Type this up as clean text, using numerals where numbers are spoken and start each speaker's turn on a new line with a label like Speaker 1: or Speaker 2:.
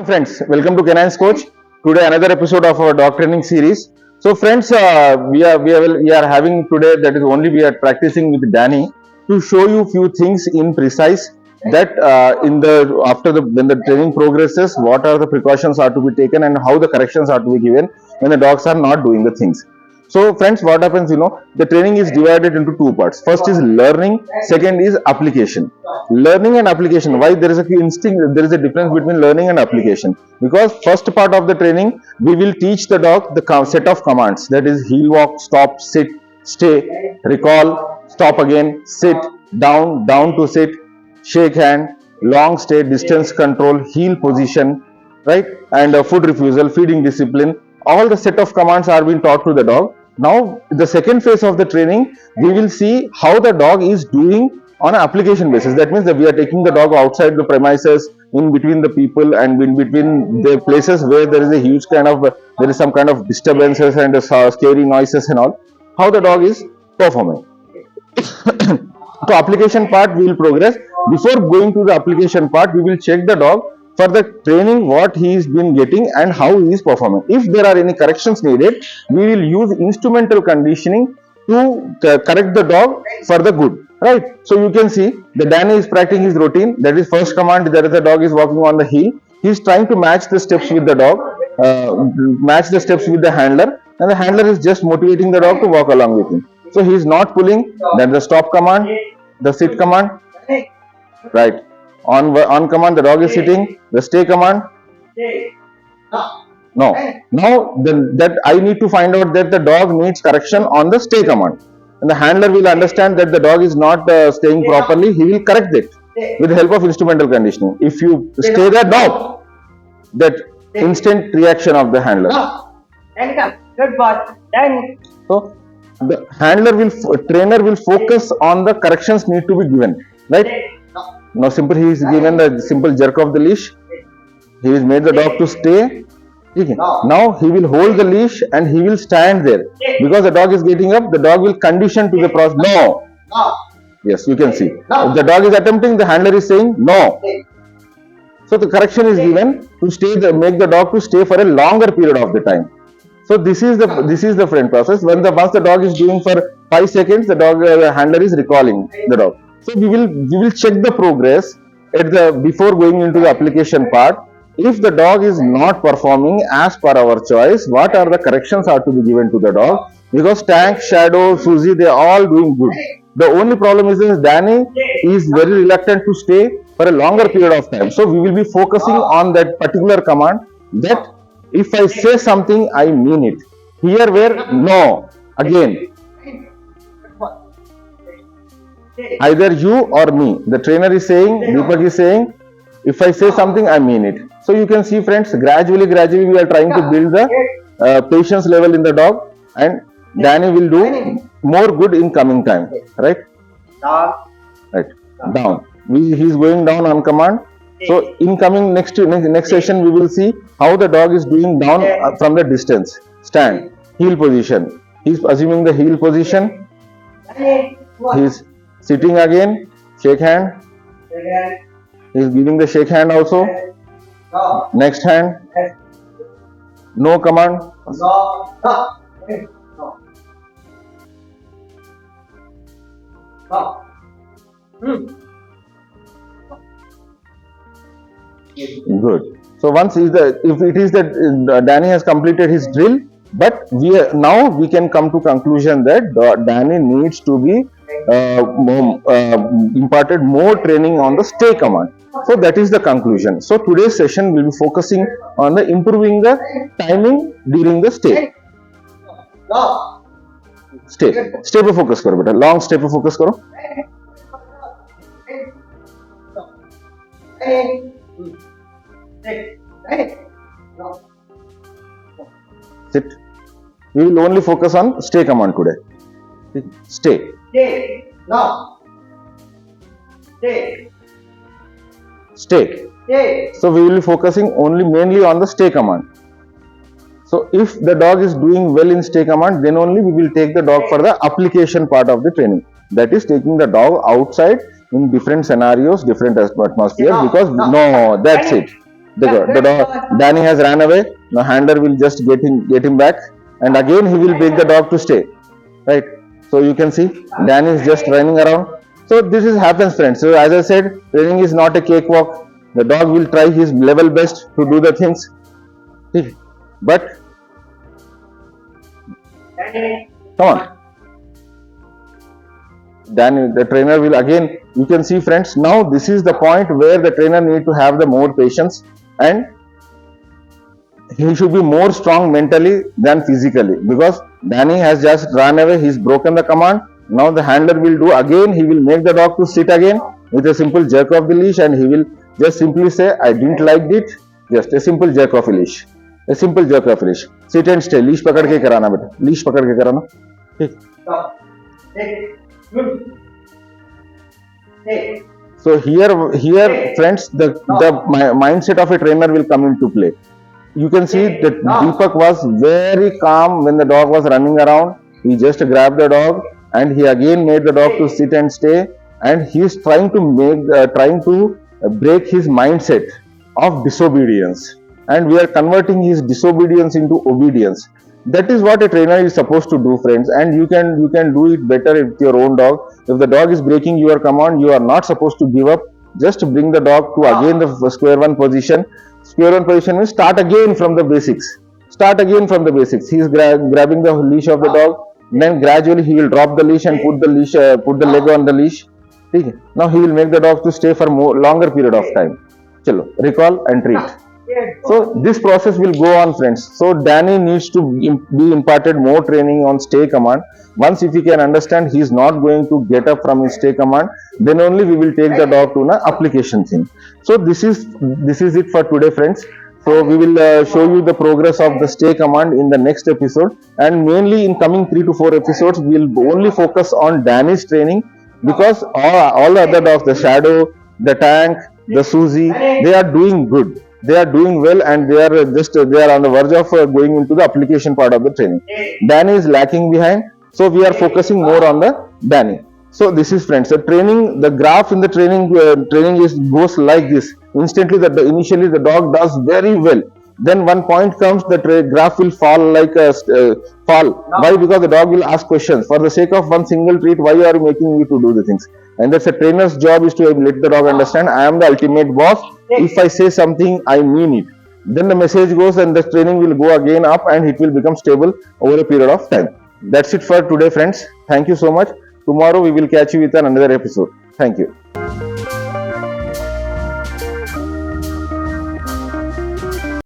Speaker 1: Friends, welcome to Caninescoach. Today another episode of our dog training series. So friends, we are having today, that is only we are practicing with Danny to show you few things in precise, that in the after the when the training progresses, what are the precautions are to be taken and how the corrections are to be given when the dogs are not doing the things. So friends, what happens, the training is divided into two parts. First is learning, second is application. Learning and application. Why there is a instinct, there is a difference between learning and application? Because first part of the training, we will teach the dog the set of commands, that is heel walk, stop, sit, stay, recall, stop again, sit, down to sit, shake hand, long stay, distance control, heel position, right, and food refusal, feeding discipline. All the set of commands are being taught to the dog. Now the second phase of the training, we will see how the dog is doing on an application basis. That means that we are taking the dog outside the premises, in between the people and in between the places where there is a huge kind of there is some kind of disturbances and scary noises and all, how the dog is performing. So application part we will progress. Before going to the application part, we will check the dog for the training, what he is been getting and how he is performing. If there are any corrections needed, we will use instrumental conditioning to correct the dog for the good, right? So you can see the Danny is practicing his routine. That is first command, that is the dog is walking on the heel. He is trying to match the steps with the dog, match the steps with the handler, and the handler is just motivating the dog to walk along with him. So he is not pulling. Then the stop command, the sit command, right? On command, the dog is sitting. The stay command, no. Now that I need to find out that the dog needs correction on the stay command, and the handler will understand that the dog is not staying properly. He will correct it with the help of instrumental conditioning. If you stay the dog, that instant reaction of the handler.
Speaker 2: Good boy.
Speaker 1: So the trainer will focus on the corrections need to be given, right? Now simple, he is given the simple jerk of the leash. He has made the dog to stay. Okay. Now he will hold the leash and he will stand there. Because the dog is getting up, the dog will condition to the process. No. Yes, you can see. If the dog is attempting, the handler is saying no. So the correction is given to stay, make the dog to stay for a longer period of the time. So this is the friend process. Once the dog is doing for 5 seconds, the handler is recalling the dog. So we will check the progress before going into the application part. If the dog is not performing as per our choice, what are the corrections are to be given to the dog? Because Tank, Shadow, Suzy, they are all doing good. The only problem is that Danny is very reluctant to stay for a longer period of time. So we will be focusing on that particular command, that if I say something, I mean it. Here where no, again, either you or me. The trainer is saying, Deepak is saying, if I say something, I mean it. So you can see, friends, gradually we are trying to build the patience level in the dog, and Danny will do more good in coming time, right? Right, down. He is going down on command. So in coming next session, we will see how the dog is doing down from the distance. Stand, heel position. He is assuming the heel position. He is sitting again, shake hand. He is giving the shake hand also. Next hand. No command. Good. So once if it is that Danny has completed his drill, but now we can come to conclusion that Danny needs to be imparted more training on the stay command. So that is the conclusion. So today's session will be focusing on the improving the timing during the stay. Stay पे focus करो बेटा, long stay पे focus करो. Sit. We will only focus on stay command today. Stay.
Speaker 2: Stay. No. Stay.
Speaker 1: Stay.
Speaker 2: Stay.
Speaker 1: So we will be focusing mainly on the stay command. So if the dog is doing well in stay command, then only we will take the dog for the application part of the training. That is taking the dog outside in different scenarios, different atmosphere.
Speaker 2: No,
Speaker 1: Because
Speaker 2: no.
Speaker 1: no, that's
Speaker 2: Danny.
Speaker 1: it.
Speaker 2: Yeah,
Speaker 1: The
Speaker 2: good
Speaker 1: dog,
Speaker 2: boy.
Speaker 1: Danny has ran away. Now handler will just get him back, and again he will beg the dog to stay. Right. So you can see Danny is just running around. So this is happens, friends. So as I said, training is not a cakewalk. The dog will try his level best to do the things. But
Speaker 2: Danny.
Speaker 1: come on, then the trainer will again, you can see, friends, now this is the point where the trainer need to have the more patience, and he should be more strong mentally than physically, because Danny has just run away, he's broken the command. Now the handler will do again, he will make the dog to sit again with a simple jerk of the leash, and he will just simply say, I didn't like it. Just a simple jerk of a leash, a simple jerk of a leash. Sit and stay, leash पकड़ के कराना बेटा, leash पकड़ के कराना. ठीक.
Speaker 2: Stop. Hey. Good. Hey.
Speaker 1: So here, friends, the mindset of a trainer will come into play. You can see that Deepak was very calm when the dog was running around. He just grabbed the dog and he again made the dog to sit and stay. And he is trying to break his mindset of disobedience. And we are converting his disobedience into obedience. That is what a trainer is supposed to do, friends. And you can do it better with your own dog. If the dog is breaking your command, you are not supposed to give up. Just bring the dog to again the square one position. Square one position means start again from the basics. Start again from the basics. He is grabbing the leash of the dog. Then gradually he will drop the leash and put the leg on the leash. Okay. Now he will make the dog to stay for longer period of time. Chalo, recall and treat. So this process will go on, friends. So Danny needs to be imparted more training on stay command. Once if he can understand he is not going to get up from his stay command, then only we will take the dog to an application thing. So this is it for today, friends. So we will show you the progress of the stay command in the next episode, and mainly in coming 3 to 4 episodes we will only focus on Danny's training, because all the other dogs, the Shadow, the Tank, the Suzy, they are doing good. They are doing well, and they are on the verge of going into the application part of the training. Danny is lacking behind, so we are focusing more on the Danny. So this is, friends, the training, the graph in the training goes like this. Instantly, initially the dog does very well. Then one point comes, the graph will fall like a fall. Why? Because the dog will ask questions. For the sake of one single treat, why are you making me to do the things? And that's a trainer's job, is to let the dog understand, I am the ultimate boss. If I say something, I mean it. Then the message goes, and the training will go again up, and it will become stable over a period of time. That's it for today, friends. Thank you so much. Tomorrow we will catch you with another episode. Thank you.